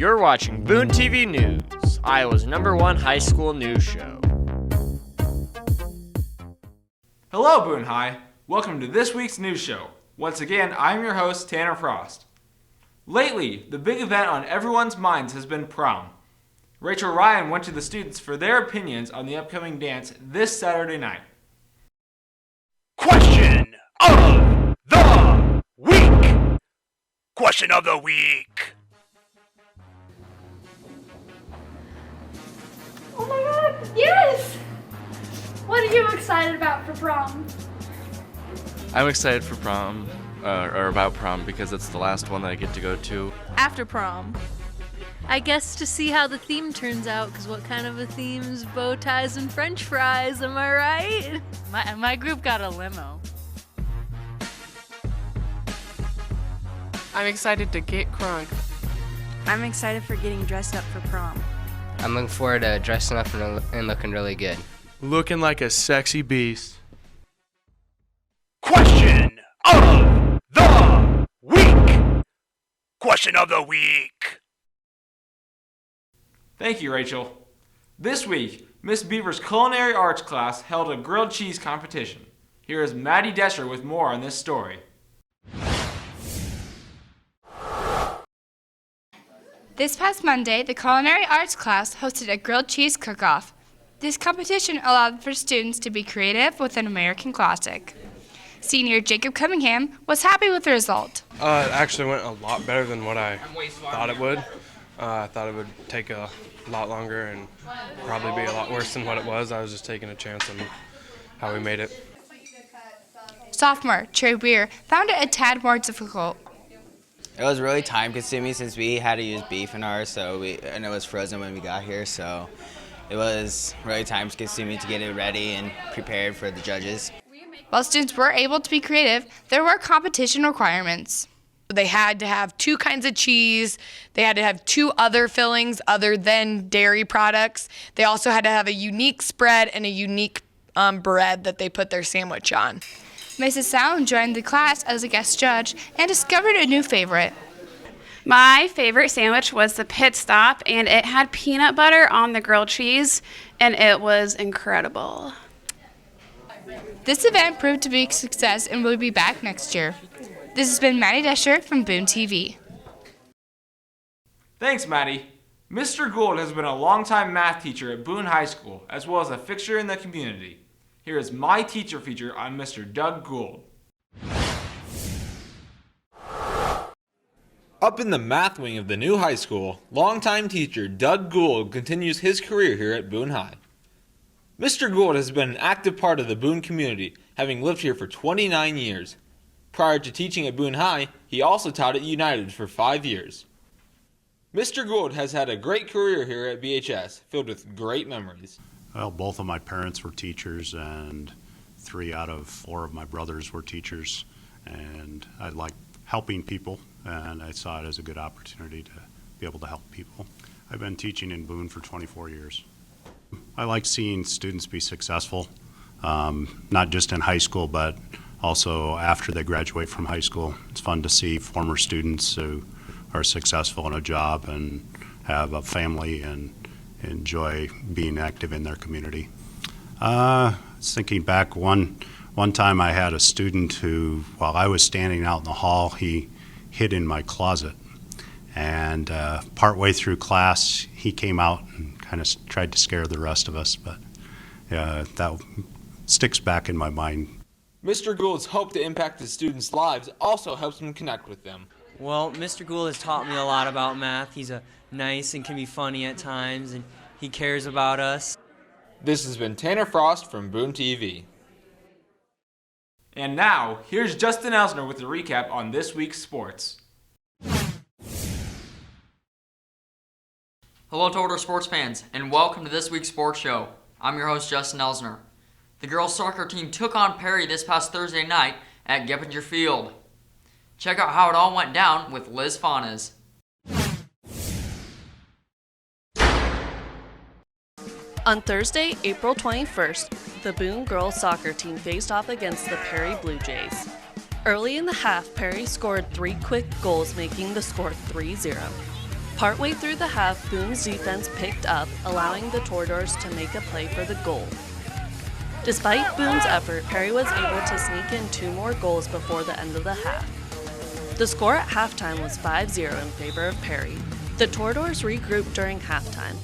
You're watching Boone TV News, Iowa's #1 high school news show. Hello, Boone High. Welcome to this week's news show. Once again, I'm your host, Tanner Frost. Lately, the big event on everyone's minds has been prom. Rachel Ryan went to the students for their opinions on the upcoming dance this Saturday night. Question of the week. Question of the week. Oh my god, yes! What are you excited about for prom? I'm excited for prom, or about prom, because it's the last one that I get to go to. After prom. I guess to see how the theme turns out, because what kind of a theme's bow ties and french fries, am I right? My group got a limo. I'm excited to get crunk. I'm excited for getting dressed up for prom. I'm looking forward to dressing up and looking really good. Looking like a sexy beast. Question of the week. Question of the week. Thank you, Rachel. This week, Miss Beaver's culinary arts class held a grilled cheese competition. Here is Maddie Descher with more on this story. This past Monday, the culinary arts class hosted a grilled cheese cook-off. This competition allowed for students to be creative with an American classic. Senior Jacob Cunningham was happy with the result. It actually went a lot better than what I thought it would. I thought it would take a lot longer and probably be a lot worse than what it was. I was just taking a chance on how we made it. Sophomore Trey Weir found it a tad more difficult. It was really time-consuming since we had to use beef in ours, and it was frozen when we got here, so it was really time-consuming to get it ready and prepared for the judges. While students were able to be creative, there were competition requirements. They had to have 2 kinds of cheese. They had to have 2 other fillings other than dairy products. They also had to have a unique spread and a unique bread that they put their sandwich on. Mrs. Sound joined the class as a guest judge and discovered a new favorite. My favorite sandwich was the Pit Stop, and it had peanut butter on the grilled cheese, and it was incredible. This event proved to be a success and will be back next year. This has been Maddie Descher from Boone TV. Thanks, Maddie. Mr. Gould has been a longtime math teacher at Boone High School, as well as a fixture in the community. Here is my teacher feature on Mr. Doug Gould. Up in the math wing of the new high school, longtime teacher Doug Gould continues his career here at Boone High. Mr. Gould has been an active part of the Boone community, having lived here for 29 years. Prior to teaching at Boone High, he also taught at United for 5 years. Mr. Gould has had a great career here at BHS, filled with great memories. Well, both of my parents were teachers, and 3 out of 4 of my brothers were teachers, and I like helping people, and I saw it as a good opportunity to be able to help people. I've been teaching in Boone for 24 years. I like seeing students be successful, not just in high school, but also after they graduate from high school. It's fun to see former students who are successful in a job and have a family and enjoy being active in their community. I was thinking back one time I had a student who, while I was standing out in the hall, he hid in my closet. And partway through class, he came out and kind of tried to scare the rest of us, but that sticks back in my mind. Mr. Gould's hope to impact the students' lives also helps him connect with them. Well, Mr. Gould has taught me a lot about math. He's nice and can be funny at times, and he cares about us. This has been Tanner Frost from Boone TV. And now, here's Justin Elsner with a recap on this week's sports. Hello to our sports fans, and welcome to this week's sports show. I'm your host, Justin Elsner. The girls' soccer team took on Perry this past Thursday night at Geppinger Field. Check out how it all went down with Liz Faunas. On Thursday, April 21st, the Boone girls soccer team faced off against the Perry Blue Jays. Early in the half, Perry scored 3 quick goals, making the score 3-0. Partway through the half, Boone's defense picked up, allowing the Toreadors to make a play for the goal. Despite Boone's effort, Perry was able to sneak in 2 more goals before the end of the half. The score at halftime was 5-0 in favor of Perry. The Toreadors regrouped during halftime.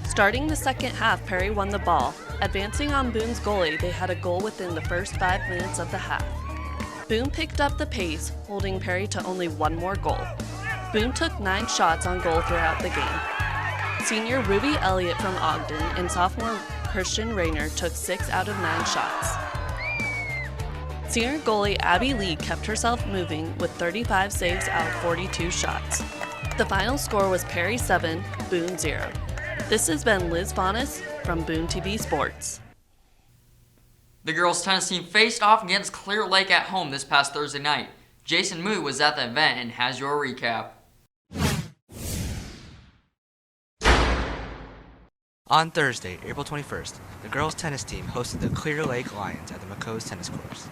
Starting the second half, Perry won the ball. Advancing on Boone's goalie, they had a goal within the first 5 minutes of the half. Boone picked up the pace, holding Perry to only 1 more goal. Boone took 9 shots on goal throughout the game. Senior Ruby Elliott from Ogden and sophomore Christian Rayner took 6 out of 9 shots. Senior goalie Abby Lee kept herself moving with 35 saves out of 42 shots. The final score was Perry 7, Boone 0. This has been Liz Faunus from Boone TV Sports. The girls' tennis team faced off against Clear Lake at home this past Thursday night. Jason Moo was at the event and has your recap. On Thursday, April 21st, the girls' tennis team hosted the Clear Lake Lions at the McCoe's tennis courts.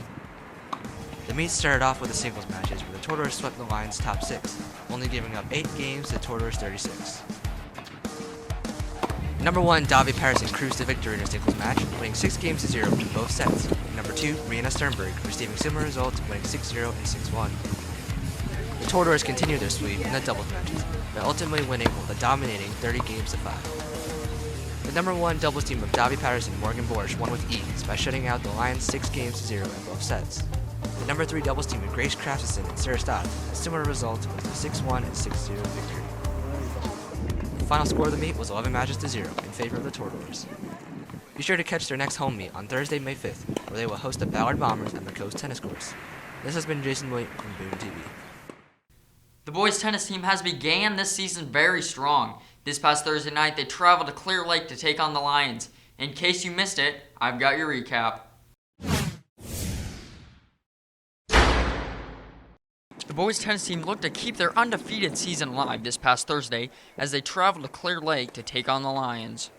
The meet started off with the singles matches where the Toreadors swept the Lions top 6, only giving up 8 games to the Toreadors 36. Number 1, Davi Patterson cruised to victory in her singles match, winning 6 games to 0 in both sets. Number 2, Rihanna Sternberg, receiving similar results, winning 6-0 and 6-1. The Toreadors continued their sweep in the doubles matches, but ultimately winning with a dominating 30 games to 5. The number 1 doubles team of Davi Patterson and Morgan Borsch won with ease by shutting out the Lions 6 games to 0 in both sets. The number 3 doubles team of Grace Craftston and Sarah Stott, a similar result was a 6-1 and 6-0 victory. The final score of the meet was 11 matches to 0 in favor of the Toreadors. Be sure to catch their next home meet on Thursday, May 5th, where they will host the Ballard Bombers at McCoe's tennis courts. This has been Jason William from Boone TV. The boys' tennis team has began this season very strong. This past Thursday night, they traveled to Clear Lake to take on the Lions. In case you missed it, I've got your recap. The boys' tennis team looked to keep their undefeated season alive this past Thursday as they traveled to Clear Lake to take on the Lions.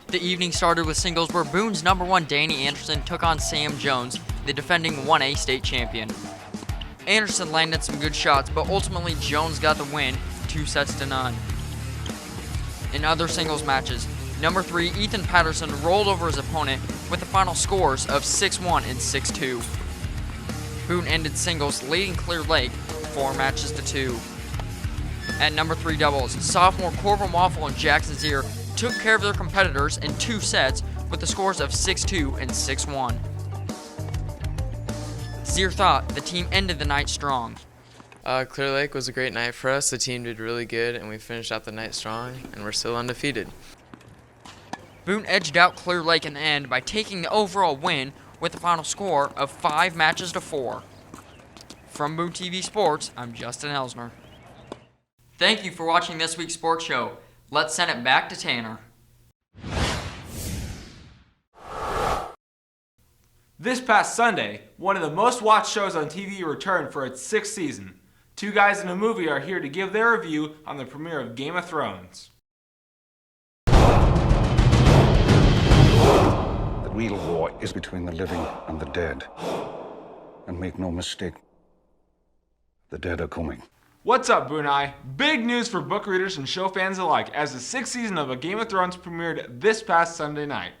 The evening started with singles where Boone's number 1 Danny Anderson took on Sam Jones, the defending 1A state champion. Anderson landed some good shots, but ultimately Jones got the win, 2-0. In other singles matches, number 3 Ethan Patterson rolled over his opponent with the final scores of 6-1 and 6-2. Boone ended singles, leading Clear Lake 4 matches to 2. At number 3 doubles, sophomore Corbin Waffle and Jackson Zier took care of their competitors in 2 sets with the scores of 6-2 and 6-1. Zier thought the team ended the night strong. Clear Lake was a great night for us. The team did really good, and we finished out the night strong, and we're still undefeated. Boone edged out Clear Lake in the end by taking the overall win with the final score of 5 matches to 4. From Boone TV Sports, I'm Justin Elsner. Thank you for watching this week's sports show. Let's send it back to Tanner. This past Sunday, one of the most watched shows on TV returned for its 6th season. 2 guys in a movie are here to give their review on the premiere of Game of Thrones. The real war is between the living and the dead. And make no mistake, the dead are coming. What's up, Boone High? Big news for book readers and show fans alike as the 6th season of A Game of Thrones premiered this past Sunday night.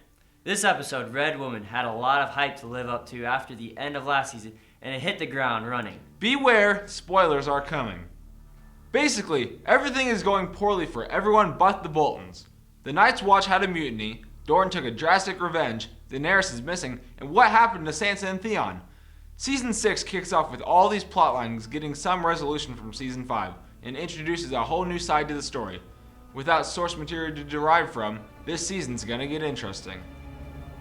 This episode, Red Woman, had a lot of hype to live up to after the end of last season, and it hit the ground running. Beware, spoilers are coming. Basically, everything is going poorly for everyone but the Boltons. The Night's Watch had a mutiny, Dorne took a drastic revenge, Daenerys is missing, and what happened to Sansa and Theon? Season 6 kicks off with all these plotlines getting some resolution from Season 5, and introduces a whole new side to the story. Without source material to derive from, this season's gonna get interesting.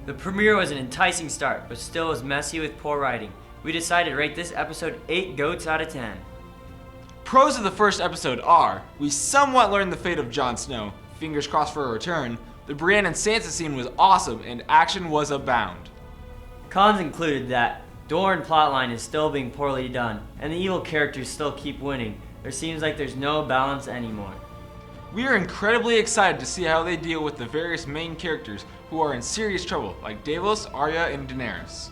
The premiere was an enticing start, but still was messy with poor writing. We decided to rate this episode 8 goats out of 10. Pros of the first episode are, we somewhat learned the fate of Jon Snow, fingers crossed for a return, the Brienne and Sansa scene was awesome, and action was abound. Cons included that Dorne plotline is still being poorly done, and the evil characters still keep winning. There seems like there's no balance anymore. We are incredibly excited to see how they deal with the various main characters who are in serious trouble, like Davos, Arya, and Daenerys.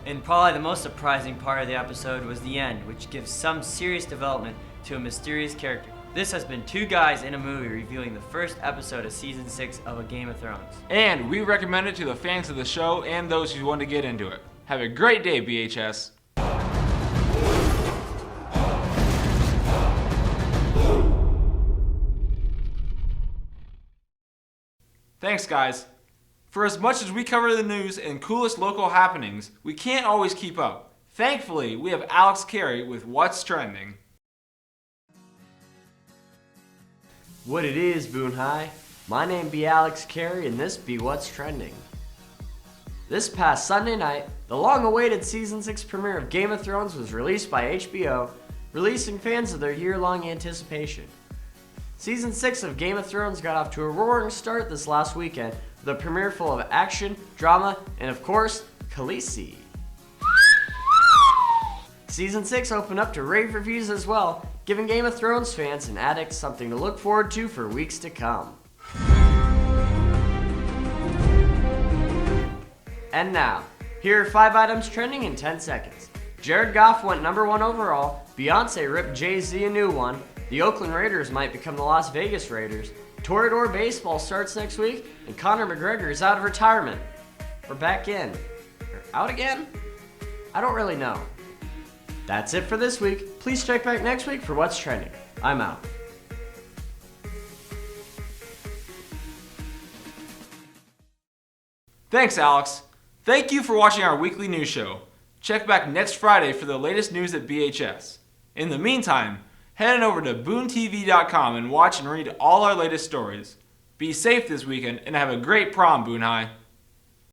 And probably the most surprising part of the episode was the end, which gives some serious development to a mysterious character. This has been Two Guys in a Movie reviewing the first episode of Season 6 of A Game of Thrones. And we recommend it to the fans of the show and those who want to get into it. Have a great day, BHS. Thanks, guys. For as much as we cover the news and coolest local happenings, we can't always keep up. Thankfully, we have Alex Carey with What's Trending. What it is, Boone High. My name be Alex Carey, and this be What's Trending. This past Sunday night, the long-awaited Season 6 premiere of Game of Thrones was released by HBO, releasing fans of their year-long anticipation. Season 6 of Game of Thrones got off to a roaring start this last weekend with a premiere full of action, drama, and of course, Khaleesi. Season 6 opened up to rave reviews as well, giving Game of Thrones fans and addicts something to look forward to for weeks to come. And now, here are 5 items trending in 10 seconds. Jared Goff went #1 overall, Beyonce ripped Jay-Z a new one, the Oakland Raiders might become the Las Vegas Raiders, Toreador Baseball starts next week, and Conor McGregor is out of retirement. Or back in. Or out again? I don't really know. That's it for this week. Please check back next week for What's Trending. I'm out. Thanks, Alex. Thank you for watching our weekly news show. Check back next Friday for the latest news at BHS. In the meantime, head on over to BooneTV.com and watch and read all our latest stories. Be safe this weekend and have a great prom, Boone High.